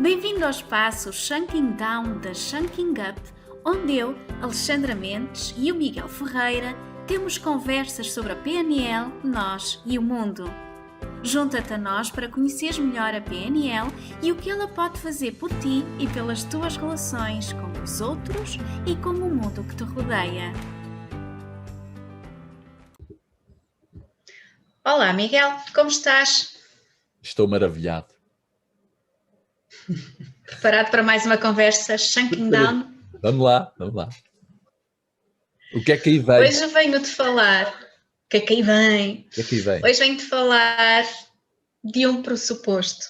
Bem-vindo ao espaço Chunking Down da Chunking Up, onde eu, Alexandra Mendes e o Miguel Ferreira temos conversas sobre a PNL, nós e o mundo. Junta-te a nós para conheceres melhor a PNL e o que ela pode fazer por ti e pelas tuas relações com os outros e com o mundo que te rodeia. Olá, Miguel, como estás? Estou maravilhado. Preparado para mais uma conversa Chunking Down? Vamos lá. O que é que aí vem? Hoje venho-te falar... O que é que aí vem? O que é que aí vem? Hoje venho-te falar de um pressuposto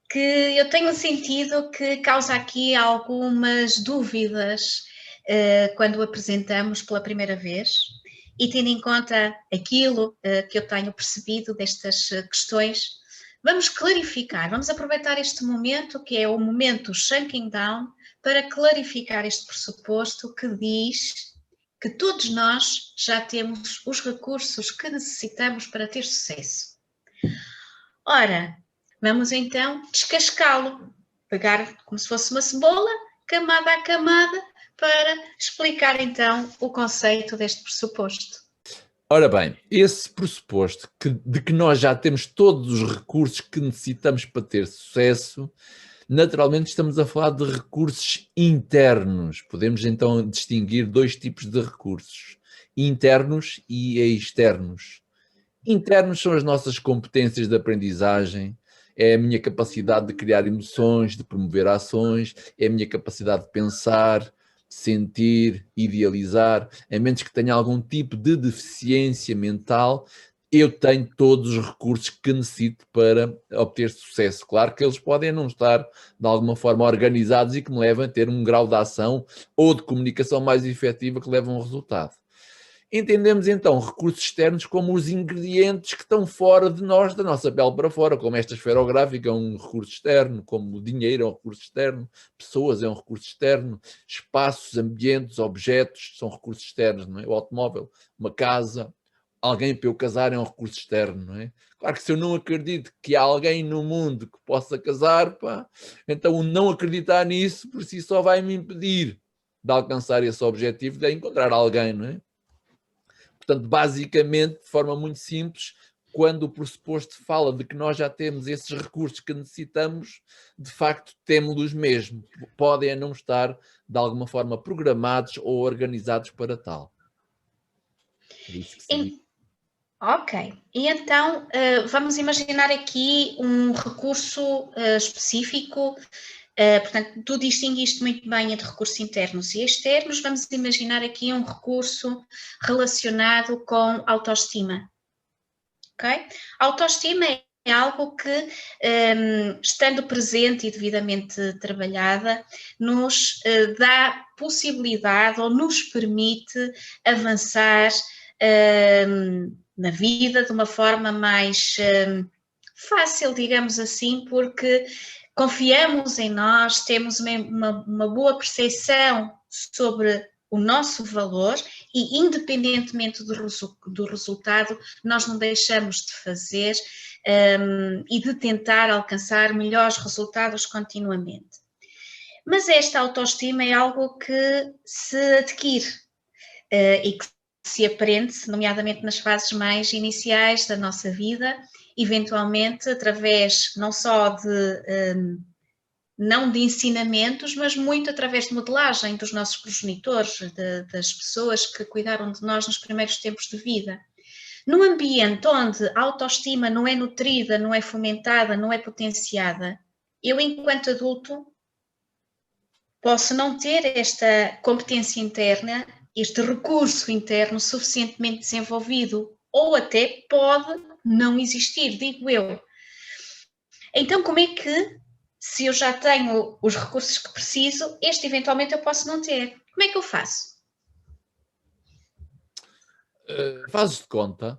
que eu tenho sentido que causa aqui algumas dúvidas quando o apresentamos pela primeira vez, e tendo em conta aquilo que eu tenho percebido destas questões, vamos clarificar, vamos aproveitar este momento, que é o momento Chunking Down, para clarificar este pressuposto que diz que todos nós já temos os recursos que necessitamos para ter sucesso. Ora, vamos então descascá-lo, pegar como se fosse uma cebola, camada a camada, para explicar então o conceito deste pressuposto. Ora bem, esse pressuposto de que nós já temos todos os recursos que necessitamos para ter sucesso, naturalmente estamos a falar de recursos internos. Podemos então distinguir dois tipos de recursos, internos e externos. Internos são as nossas competências de aprendizagem, é a minha capacidade de criar emoções, de promover ações, é a minha capacidade de pensar, sentir, idealizar. A menos que tenha algum tipo de deficiência mental, eu tenho todos os recursos que necessito para obter sucesso. Claro que eles podem não estar de alguma forma organizados e que me levam a ter um grau de ação ou de comunicação mais efetiva que leva a um resultado. Entendemos então recursos externos como os ingredientes que estão fora de nós, da nossa pele para fora, como esta esferográfica é um recurso externo, como o dinheiro é um recurso externo, pessoas é um recurso externo, espaços, ambientes, objetos são recursos externos, não é? O automóvel, uma casa, alguém para eu casar é um recurso externo, não é? Claro que se eu não acredito que há alguém no mundo que possa casar, pá, então o não acreditar nisso por si só vai me impedir de alcançar esse objetivo, de encontrar alguém, não é? Portanto, basicamente, de forma muito simples, quando o pressuposto fala de que nós já temos esses recursos que necessitamos, de facto temos-los mesmo. Podem não estar, de alguma forma, programados ou organizados para tal. É isso que se diz. Ok, e então vamos imaginar aqui um recurso específico. Portanto, tu distinguiste muito bem entre recursos internos e externos. Vamos imaginar aqui um recurso relacionado com autoestima. Ok? Autoestima é algo que, estando presente e devidamente trabalhada, nos dá possibilidade ou nos permite avançar na vida de uma forma mais fácil, digamos assim, porque confiamos em nós, temos uma boa percepção sobre o nosso valor e, independentemente do resultado, nós não deixamos de fazer e de tentar alcançar melhores resultados continuamente. Mas esta autoestima é algo que se adquire e que se aprende, nomeadamente nas fases mais iniciais da nossa vida, eventualmente através não só não de ensinamentos, mas muito através de modelagem dos nossos progenitores, das pessoas que cuidaram de nós nos primeiros tempos de vida. Num ambiente onde a autoestima não é nutrida, não é fomentada, não é potenciada, eu, enquanto adulto, posso não ter esta competência interna, este recurso interno suficientemente desenvolvido, ou até pode não existir, digo eu. Então, como é que, se eu já tenho os recursos que preciso, este eventualmente eu posso não ter? Como é que eu faço? Fazes de conta.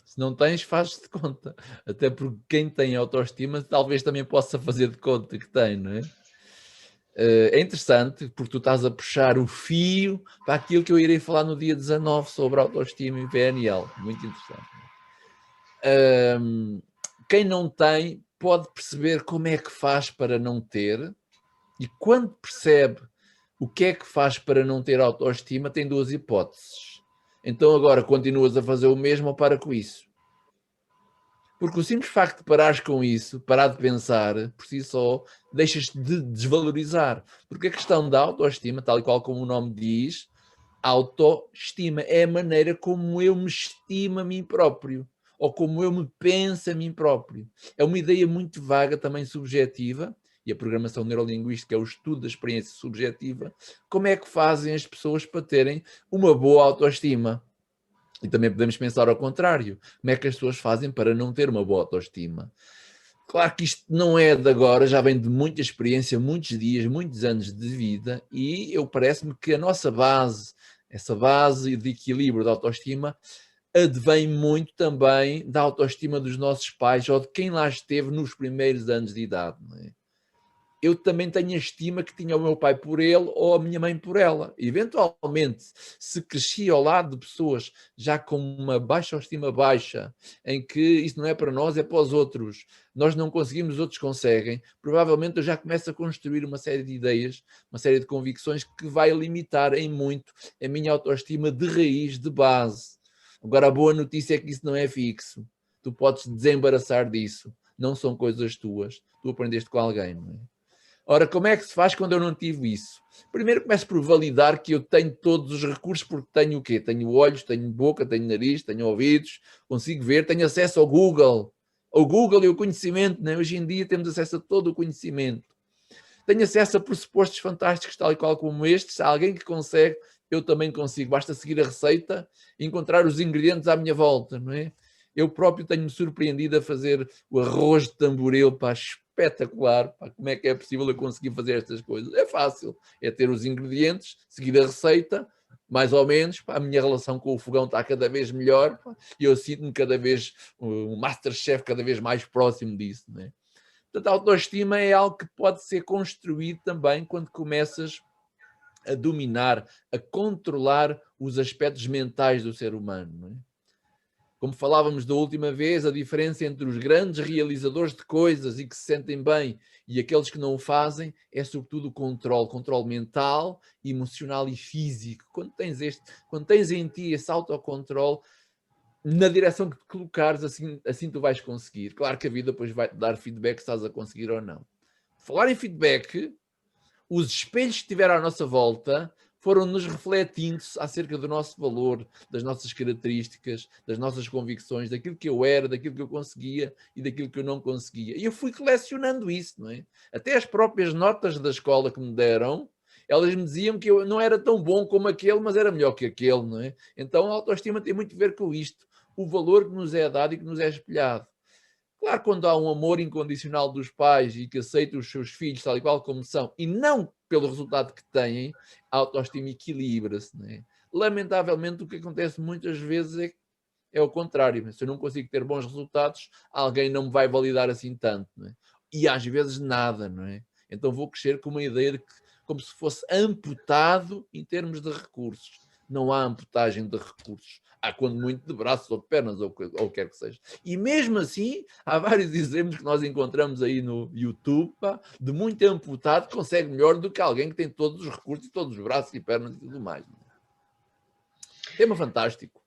Se não tens, fazes de conta. Até porque quem tem autoestima talvez também possa fazer de conta que tem, não é? É interessante porque tu estás a puxar o fio para aquilo que eu irei falar no dia 19 sobre autoestima e PNL. Muito interessante. Quem não tem, pode perceber como é que faz para não ter, e quando percebe o que é que faz para não ter autoestima, tem duas hipóteses. Então agora continuas a fazer o mesmo ou para com isso? Porque o simples facto de parares com isso, parar de pensar, por si só, deixas-te de desvalorizar. Porque a questão da autoestima, tal e qual como o nome diz, autoestima é a maneira como eu me estimo a mim próprio, ou como eu me penso a mim próprio. É uma ideia muito vaga, também subjetiva, e a programação neurolinguística é o estudo da experiência subjetiva. Como é que fazem as pessoas para terem uma boa autoestima? E também podemos pensar ao contrário. Como é que as pessoas fazem para não ter uma boa autoestima? Claro que isto não é de agora, já vem de muita experiência, muitos dias, muitos anos de vida, e eu parece-me que a nossa base, essa base de equilíbrio da autoestima, advém muito também da autoestima dos nossos pais ou de quem lá esteve nos primeiros anos de idade, não é? Eu também tenho a estima que tinha o meu pai por ele ou a minha mãe por ela. Eventualmente, se cresci ao lado de pessoas já com uma baixa autoestima baixa, em que isso não é para nós, é para os outros, nós não conseguimos, os outros conseguem, provavelmente eu já começo a construir uma série de ideias, uma série de convicções que vai limitar em muito a minha autoestima de raiz, de base. Agora, a boa notícia é que isso não é fixo. Tu podes desembaraçar disso. Não são coisas tuas. Tu aprendeste com alguém, não é? Ora, como é que se faz quando eu não tive isso? Primeiro começo por validar que eu tenho todos os recursos, porque tenho o quê? Tenho olhos, tenho boca, tenho nariz, tenho ouvidos, consigo ver, tenho acesso ao Google. Ao Google e ao conhecimento, né? Hoje em dia temos acesso a todo o conhecimento. Tenho acesso a pressupostos fantásticos, tal e qual como estes. Se há alguém que consegue, eu também consigo. Basta seguir a receita e encontrar os ingredientes à minha volta, não é? Eu próprio tenho-me surpreendido a fazer o arroz de tamboril, pá, espetacular. Pá, como é que é possível eu conseguir fazer estas coisas? É fácil, é ter os ingredientes, seguir a receita, mais ou menos. Pá, a minha relação com o fogão está cada vez melhor, pá, e eu sinto-me cada vez um Masterchef cada vez mais próximo disso, não é? Portanto, a autoestima é algo que pode ser construído também quando começas a dominar, a controlar os aspectos mentais do ser humano, não é? Como falávamos da última vez, a diferença entre os grandes realizadores de coisas e que se sentem bem e aqueles que não o fazem é sobretudo o controle mental, emocional e físico. Quando tens em ti esse autocontrole, na direção que te colocares, assim tu vais conseguir. Claro que a vida depois vai-te dar feedback se estás a conseguir ou não. Falar em feedback, os espelhos que estiveram à nossa volta foram-nos refletindo acerca do nosso valor, das nossas características, das nossas convicções, daquilo que eu era, daquilo que eu conseguia e daquilo que eu não conseguia. E eu fui colecionando isso, não é? Até as próprias notas da escola que me deram, elas me diziam que eu não era tão bom como aquele, mas era melhor que aquele, não é? Então a autoestima tem muito a ver com isto, o valor que nos é dado e que nos é espelhado. Claro, quando há um amor incondicional dos pais e que aceitam os seus filhos tal e qual como são, e não pelo resultado que têm, a autoestima equilibra-se, não é? Lamentavelmente, o que acontece muitas vezes é o contrário. Se eu não consigo ter bons resultados, alguém não me vai validar assim tanto, não é? E às vezes nada, não é? Então vou crescer com uma ideia de que, como se fosse amputado em termos de recursos. Não há amputagem de recursos. Há quando muito de braços ou de pernas ou o que quer que seja. E mesmo assim, há vários exemplos que nós encontramos aí no YouTube, pá, de muito amputado que consegue melhor do que alguém que tem todos os recursos, todos os braços e pernas e tudo mais. Tema fantástico.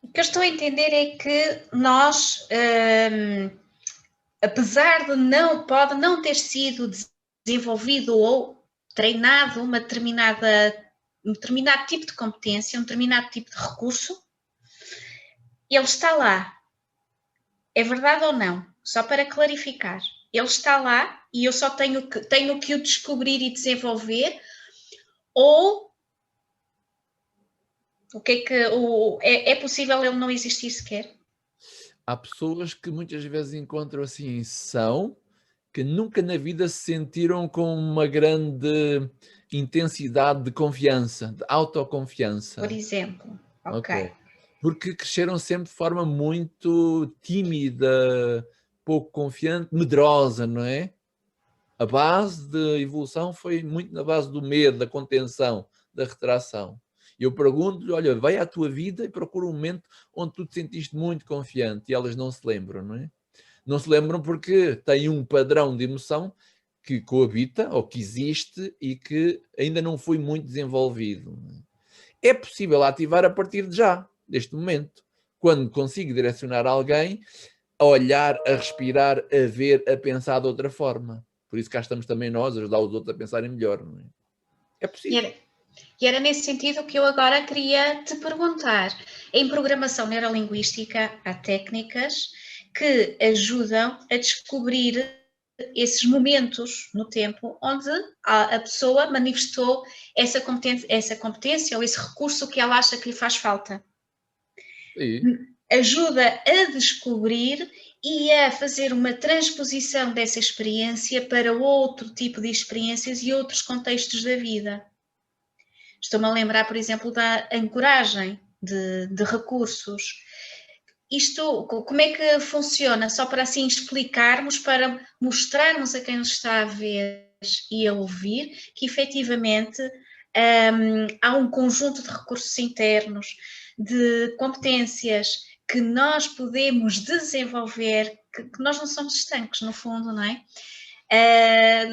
O que eu estou a entender é que nós, apesar de pode não ter sido desenvolvido ou treinado um determinado tipo de competência, um determinado tipo de recurso, ele está lá. É verdade ou não? Só para clarificar. Ele está lá e eu só tenho que o descobrir e desenvolver, ou o que é que é possível ele não existir sequer? Há pessoas que muitas vezes encontram assim, que nunca na vida se sentiram com uma grande intensidade de confiança, de autoconfiança. Por exemplo, ok. Porque cresceram sempre de forma muito tímida, pouco confiante, medrosa, não é? A base de evolução foi muito na base do medo, da contenção, da retração. E eu pergunto-lhe, olha, vai à tua vida e procura um momento onde tu te sentiste muito confiante, e elas não se lembram, não é? Não se lembram porque têm um padrão de emoção que coabita ou que existe e que ainda não foi muito desenvolvido. É possível ativar a partir de já, deste momento, quando consigo direcionar alguém a olhar, a respirar, a ver, a pensar de outra forma. Por isso cá estamos também nós a ajudar os outros a pensarem melhor. Não é? É possível. E era nesse sentido que eu agora queria te perguntar. Em programação neurolinguística há técnicas que ajudam a descobrir esses momentos no tempo onde a pessoa manifestou essa competência ou esse recurso que ela acha que lhe faz falta. Sim. Ajuda a descobrir e a fazer uma transposição dessa experiência para outro tipo de experiências e outros contextos da vida. Estou-me a lembrar, por exemplo, da ancoragem de recursos. Isto, como é que funciona? Só para assim explicarmos, para mostrarmos a quem nos está a ver e a ouvir que efetivamente há um conjunto de recursos internos, de competências que nós podemos desenvolver, que nós não somos estanques, no fundo, não é?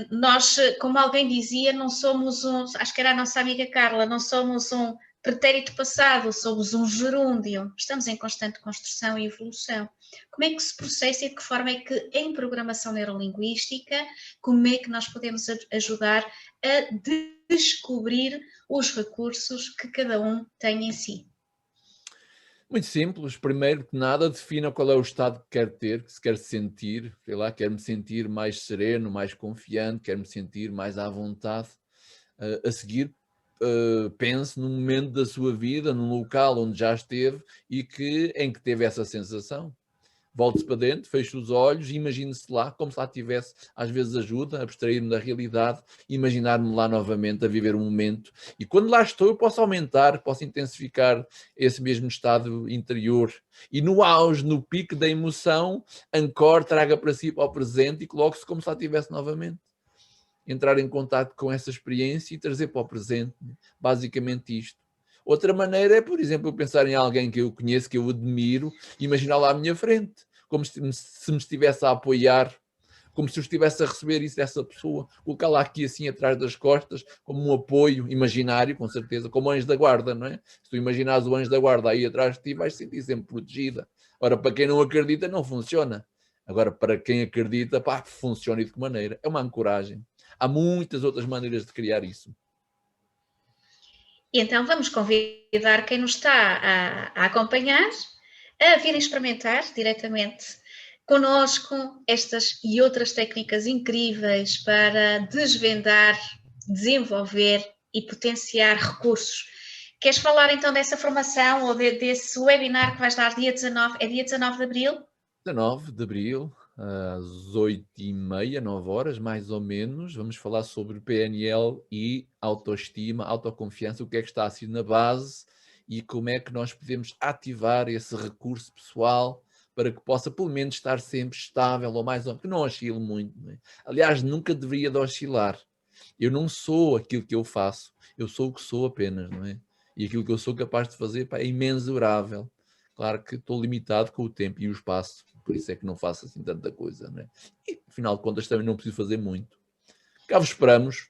Nós, como alguém dizia, não somos acho que era a nossa amiga Carla, não somos um pretérito passado, somos um gerúndio, estamos em constante construção e evolução. Como é que se processa e de que forma é que, em programação neurolinguística, como é que nós podemos ajudar a descobrir os recursos que cada um tem em si? Muito simples. Primeiro que nada, defina qual é o estado que quer ter, que se quer sentir. Sei lá, quer-me sentir mais sereno, mais confiante, quer-me sentir mais à vontade. A seguir, pense num momento da sua vida, num local onde já esteve e em que teve essa sensação. Volte-se para dentro, feche os olhos e imagine-se lá, como se lá tivesse. Às vezes ajuda a abstrair-me da realidade, imaginar-me lá novamente, a viver um momento. E quando lá estou, eu posso aumentar, posso intensificar esse mesmo estado interior. E no auge, no pico da emoção, ancore, traga para si, para o presente e coloque-se como se lá estivesse novamente. Entrar em contato com essa experiência e trazer para o presente. Basicamente isto. Outra maneira é, por exemplo, eu pensar em alguém que eu conheço, que eu admiro, e imaginar lá à minha frente, como se me estivesse a apoiar, como se eu estivesse a receber isso dessa pessoa, colocar lá aqui assim atrás das costas, como um apoio imaginário, com certeza, como anjo da guarda, não é? Se tu imaginares o anjo da guarda aí atrás de ti, vais sentir sempre protegida. Ora, para quem não acredita, não funciona. Agora, para quem acredita, pá, funciona e de que maneira? É uma ancoragem. Há muitas outras maneiras de criar isso. E então vamos convidar quem nos está a acompanhar a vir experimentar diretamente connosco estas e outras técnicas incríveis para desvendar, desenvolver e potenciar recursos. Queres falar então dessa formação ou desse webinar que vais dar dia 19? É dia 19 de Abril? 19 de Abril, às 8h30, 9 horas, mais ou menos. Vamos falar sobre PNL e autoestima, autoconfiança, o que é que está assim na base e como é que nós podemos ativar esse recurso pessoal para que possa, pelo menos, estar sempre estável ou mais ou menos, que não oscile muito. Não é? Aliás, nunca deveria de oscilar. Eu não sou aquilo que eu faço, eu sou o que sou apenas, não é? E aquilo que eu sou capaz de fazer, pá, é imensurável. Claro que estou limitado com o tempo e o espaço, por isso é que não faço assim tanta coisa, não é? E, afinal de contas, também não preciso fazer muito. Cá vos esperamos.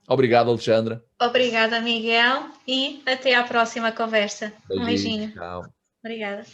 Obrigado, Alexandra. Obrigada, Miguel, e até à próxima conversa. Um Beijinho. beijinho. Tchau. Obrigada.